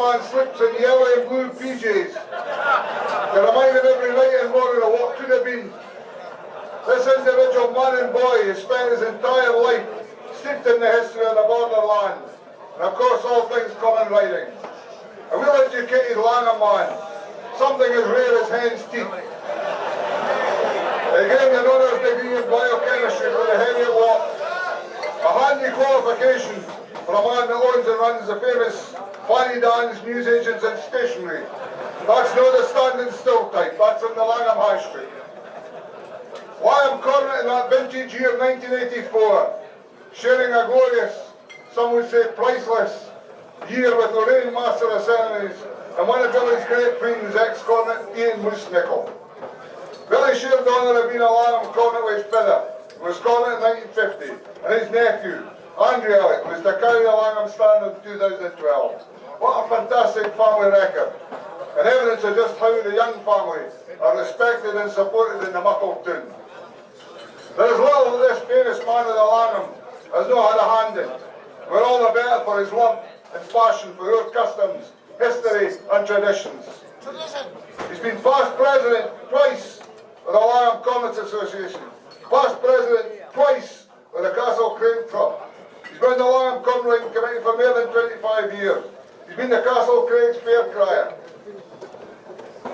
man slips in yellow and blue PJs to remind him every night and morning of what could have been. This individual man and boy has spent his entire life steeped in the history of the borderlands, and of course all things common riding. A well-educated Langham man, something as rare as hen's teeth. He gained an honours degree in biochemistry from the Hawick Walk, a handy qualification for a man that owns and runs the famous Fanny Dan's newsagents and stationery. That's not the standing still type, that's in the Langham High Street. Why I'm Cornet in that vintage year 1984, sharing a glorious, some would say priceless, year with Lorraine Master of Ceremonies and one of Billy's great friends, ex-Cornet Ian Moose Nicol. Billy shared the honour of being a Langham Cornet with his brother, who was Cornet in 1950, and his nephew, Andrew Elliott, was to carry the Langham standard in 2012. What a fantastic family record, and evidence of just how the young family are respected and supported in the Muckle Town. There is little that this famous man of the Langham has not had a hand in. We're all the better for his love and passion for our customs, history and traditions. He's been past president twice with the Langham Cornets Association, past president twice with the Castle Crane Club. He's been the Langham Corn Riding Committee for more than 25 years. He's been the Castle Craig's fair crier.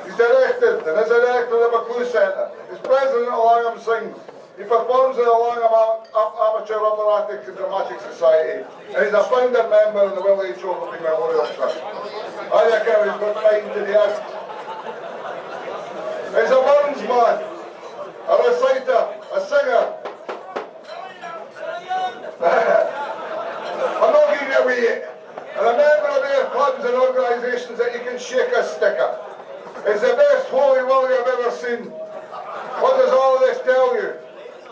He's directed and is a director of the McClue Centre. He's president of Langham Sings. He performs in the Langham Amateur Operatic and Dramatic Society, and he's a founder member of the Will H. Ogilvie Memorial Trust. I reckon he's got time to the end. He's a Burns man, a reciter, a singer. I'm not giving you away. And a member of their clubs and organisations that you can shake a sticker. It's the best Holy Willie I've ever seen. What does all of this tell you?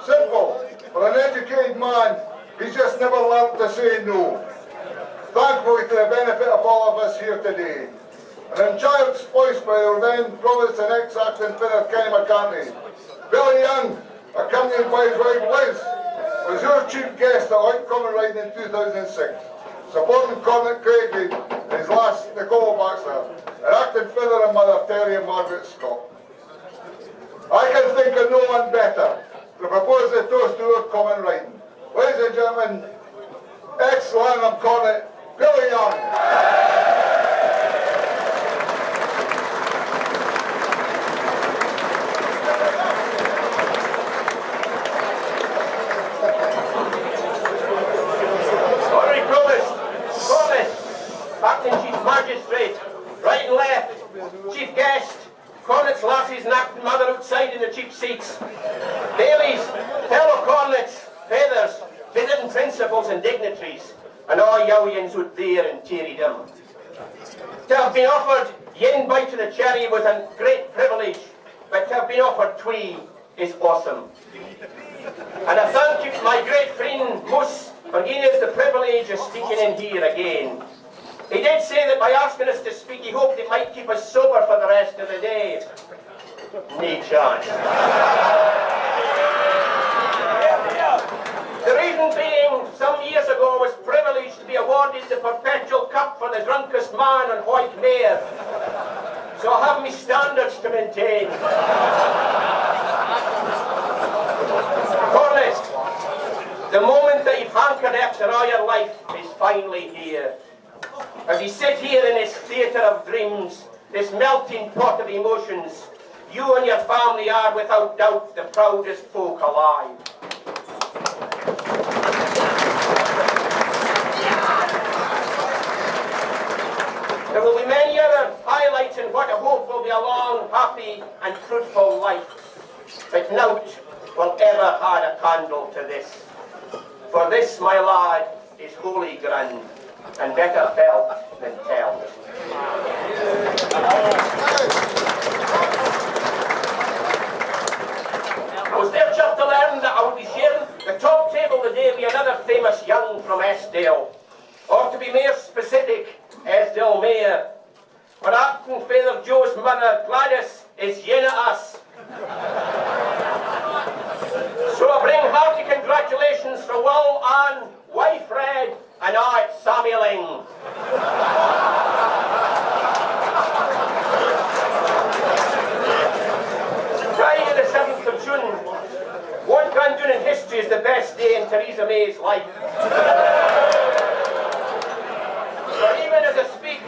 Simple. For an educated man, he's just never learned to say no. Thankfully to the benefit of all of us here today. And in child's voice by our then provost and ex-acting fitter Kenny McCartney, Billy Young, accompanied by his wife Liz, was your chief guest at Hawick Common Riding in 2006, supporting Cornet Craig and his last Nicole Baxter, and acting fitter and mother Terry and Margaret Scott. I can think of no one better to propose the toast to our common riding. Ladies and gentlemen, ex-Langham Cornet, Billy Young. Honorary Provost, Acting Chief Magistrate, right and left, Chief Guest, Cornets, lasses and acting mother outside in the cheap seats. Baileys, fellow Cornets, feathers, visiting principals and dignitaries, and all Yowians out there in Cherrydom. To have been offered yin bite to the cherry was a great privilege, but to have been offered twee is awesome. And I thank you, my great friend Moose, for giving us the privilege of speaking in here again. He did say that by asking us to speak, he hoped it might keep us sober for the rest of the day. No chance. The reason being, some years ago I was privileged to be awarded the Perpetual Cup for the drunkest man on White Mare. So I have my standards to maintain. Cornet, the moment that you've hankered after all your life is finally here. As you sit here in this theatre of dreams, this melting pot of emotions, you and your family are without doubt the proudest folk alive. There will be many other highlights in what I hope will be a long, happy and fruitful life. But nought will ever add a candle to this. For this, my lad, is holy ground, and better felt than telled. I was there just to learn that I would be sharing the top table today with another famous young from Eskdale, or to be more specific, Eskdale Mayor. For acting Father Joe's mother, Gladys, is yin at us. So I bring hearty congratulations for Will, Anne, wife Red, and I, Sammy Ling. soon in history as the best day in Theresa May's life. But even as I speak,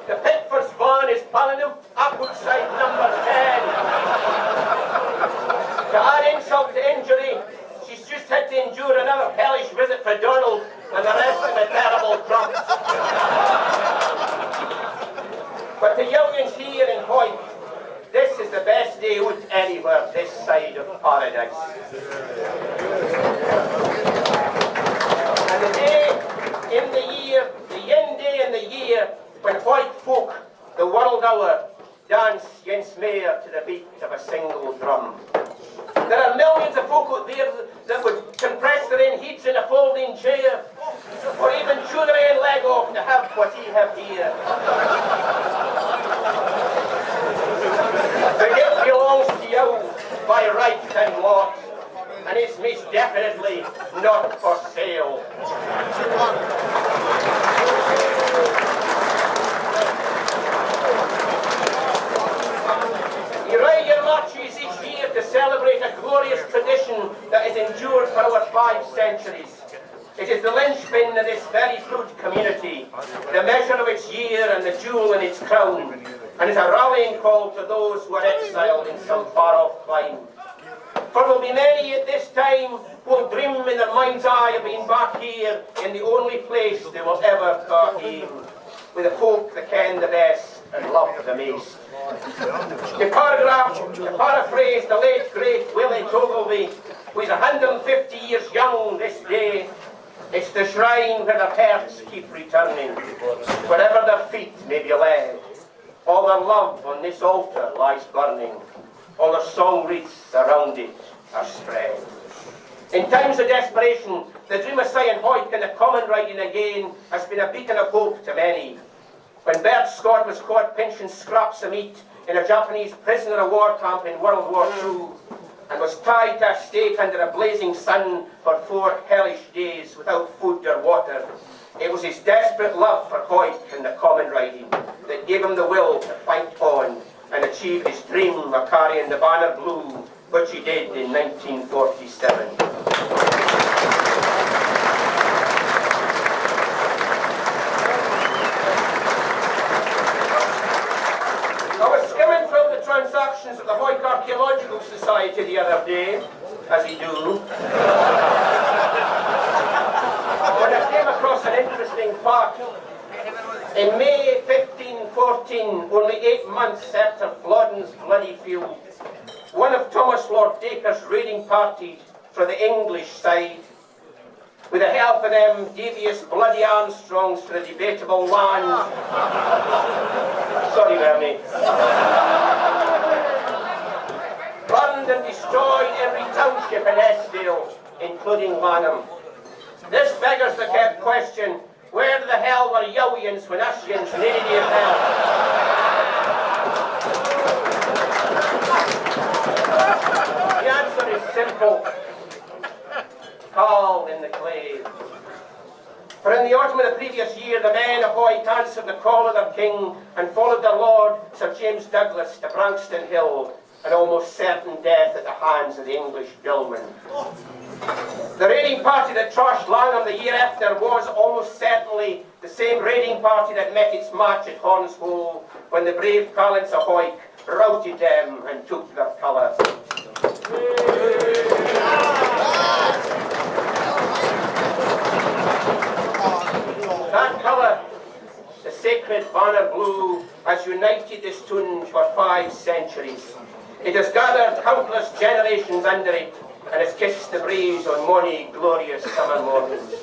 the Pickford's van is pulling out up outside number 10. To add insult to injury, she's just had to endure another hellish visit from Ronald and the rest of the terrible trumps. But to youngins here in Hawick, this is the best day out anywhere this side of paradise. And the day in the year, the yin day in the year, when white folk, the world hour, dance Jens Mayer to the beat of a single drum. There are millions of folk out there that would compress their own heads in a folding chair, or even chew their own leg off to have what he have here. The gift belongs to you by right and lot, and it's most definitely not for sale. Your marches each year to celebrate a glorious tradition that has endured for over 5 centuries. It is the linchpin of this very proud community, the measure of its year and the jewel in its crown, and is a rallying call to those who are exiled in some far-off clime. For there will be many at this time who will dream in their mind's eye of being back here in the only place they will ever call home, with the folk that ken the best and love the most. To paraphrase the late great Willie Ogilvy, who is 150 years young this day, it's the shrine where their hearts keep returning, wherever their feet may be led. All their love on this altar lies burning, all their song wreaths around it are spread. In times of desperation, the dream of Sion Hawick and the common riding again has been a beacon of hope to many. When Bert Scott was caught pinching scraps of meat in a Japanese prisoner of war camp in World War II, and was tied to a stake under a blazing sun for 4 hellish days without food or water, it was his desperate love for Hawick and the common riding that gave him the will to fight on and achieve his dream of carrying the banner blue, which he did in 1947. Transactions of the Hawick Archaeological Society the other day, as he do, when I came across an interesting fact. In May 1514, only 8 months after Flodden's bloody field, one of Thomas Lord Dacre's raiding parties for the English side, with the help of them devious bloody Armstrongs for the debatable land. Sorry, Bernie. Burned and destroyed every township in Eskdale, including Lanham. This beggars the question, where the hell were Yowians when Ushians needed your help? The answer is simple. Call in the clave. For in the autumn of the previous year, the men of Hawick answered the call of their king and followed their lord, Sir James Douglas, to Brankston Hill, an almost certain death at the hands of the English billmen. The raiding party that trashed Lanham the year after was almost certainly the same raiding party that met its match at Horns Hole when the brave Callants of Hawick routed them and took their colour. That colour, the sacred banner blue, has united this town for 5 centuries. It has gathered countless generations under it and has kissed the breeze on many glorious summer mornings.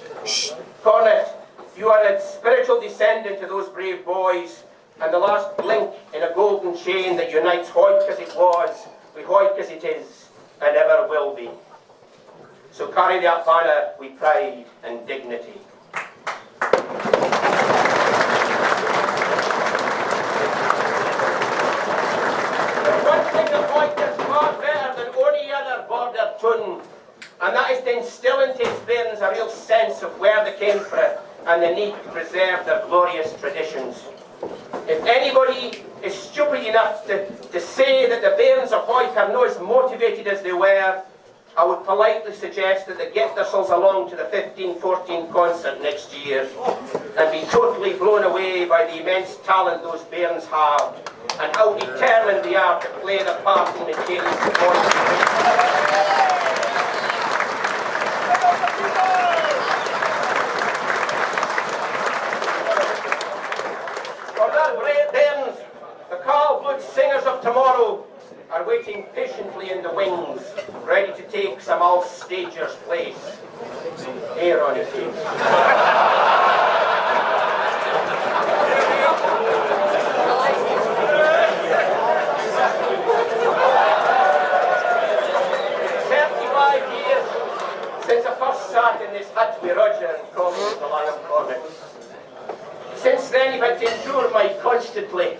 Cornet, you are a spiritual descendant of those brave boys and the last link in a golden chain that unites Hawick as it was with Hawick as it is and ever will be. So carry that banner with pride and dignity. And that is to instill into its bairns a real sense of where they came from and the need to preserve their glorious traditions. If anybody is stupid enough to say that the bairns of Hawick are not as motivated as they were, I would politely suggest that they get themselves along to the 15-14 concert next year and be totally blown away by the immense talent those bairns have and how determined they are to play their part in maintaining support. For that great bairns, the Carl Blood singers of tomorrow are waiting patiently in the wings, ready to take some all-stagers' place. Here on his feet. 35 years since I first sat in this hut with Roger and Colin the Langham Cornet. Since then, you've had to endure my constantly.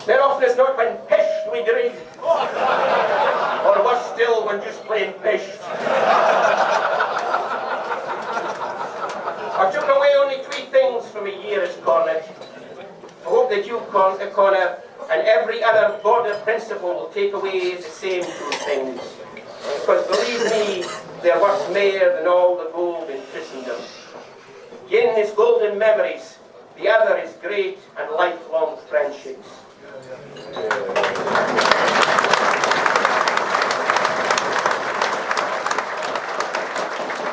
There often has not been pished we drink, or worse still, when just plain pished. I took away only 3 things from a year as Cornet. I hope that you, Connor, and every other border principal will take away the same 2 things. Because believe me, they're worth more than all the gold in Christendom. One is golden memories, the other is great and lifelong friendships.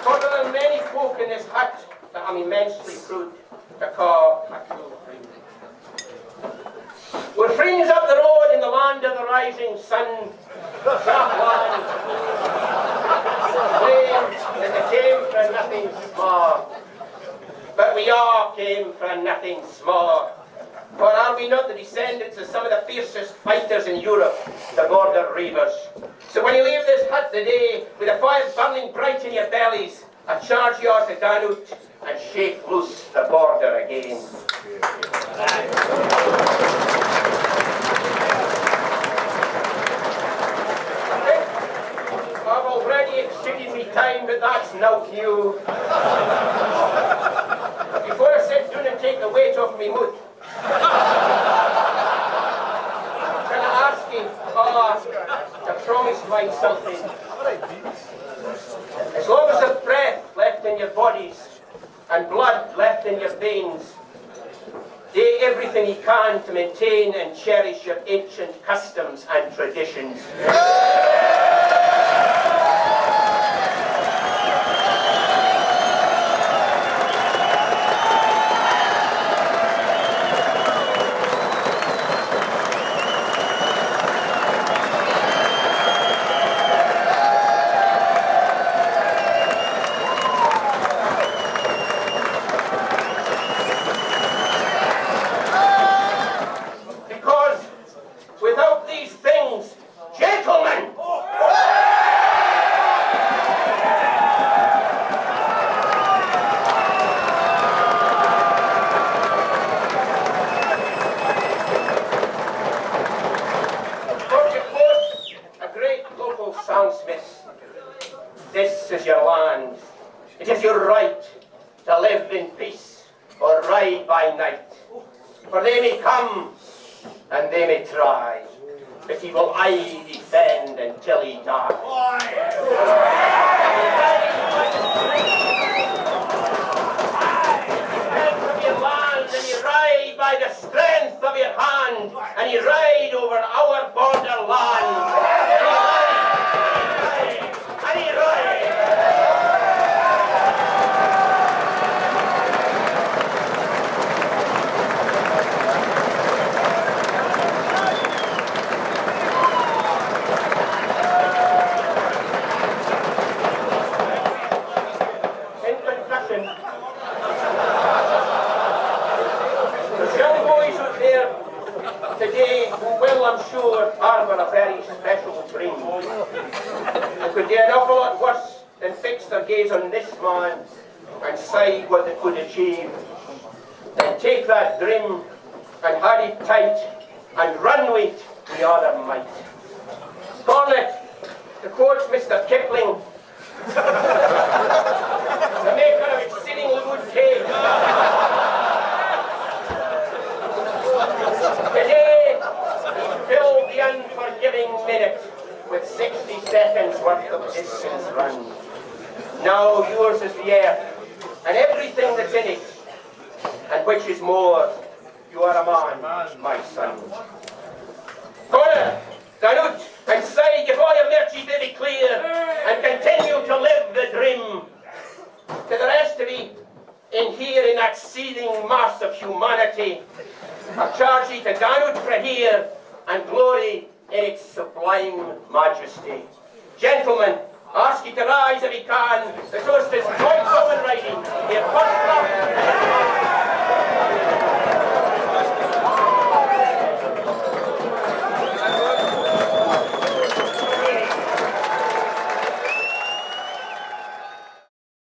For there are many folk in this hut that I'm immensely proud to call a true friend. We're friends up the road in the land of the rising sun, sharp land, claimed that they came for nothing small. But we all came for nothing small. For are we not the descendants of some of the fiercest fighters in Europe, the border reavers? So when you leave this hut today, with the fire burning bright in your bellies, I charge you all to down out and shake loose the border again. I've already exceeded my time, but that's no new. Before I sit down and take the weight off me mood, can I ask you to promise me something? As long as there's breath left in your bodies and blood left in your veins, do everything you can to maintain and cherish your ancient customs and traditions. This is your land. It is your right to live in peace or ride by night. For they may come and they may try, but he will aye defend until he die. Of your land, and you ride by the strength of your hand, and you ride over our borderland. Today, who will, I'm sure, harbour a very special dream. They could do an awful lot worse than fix their gaze on this man and decide what they could achieve. Then take that dream and hold it tight and run with it with other might. Cornet, to quote Mr. Kipling, the maker of exceedingly good cake. Today, he filled the unforgiving minute with 60 seconds worth of distance run. Now yours is the earth, and everything that's in it, and which is more, you are a man, my son. Connor, Danut, and say before your mercy very clear, and continue to live the dream. To the rest of ye, in here in that seething mass of humanity, I charge ye to Danut for here, and glory in its sublime majesty. Gentlemen, ask ye to rise if ye can, the toast is joyful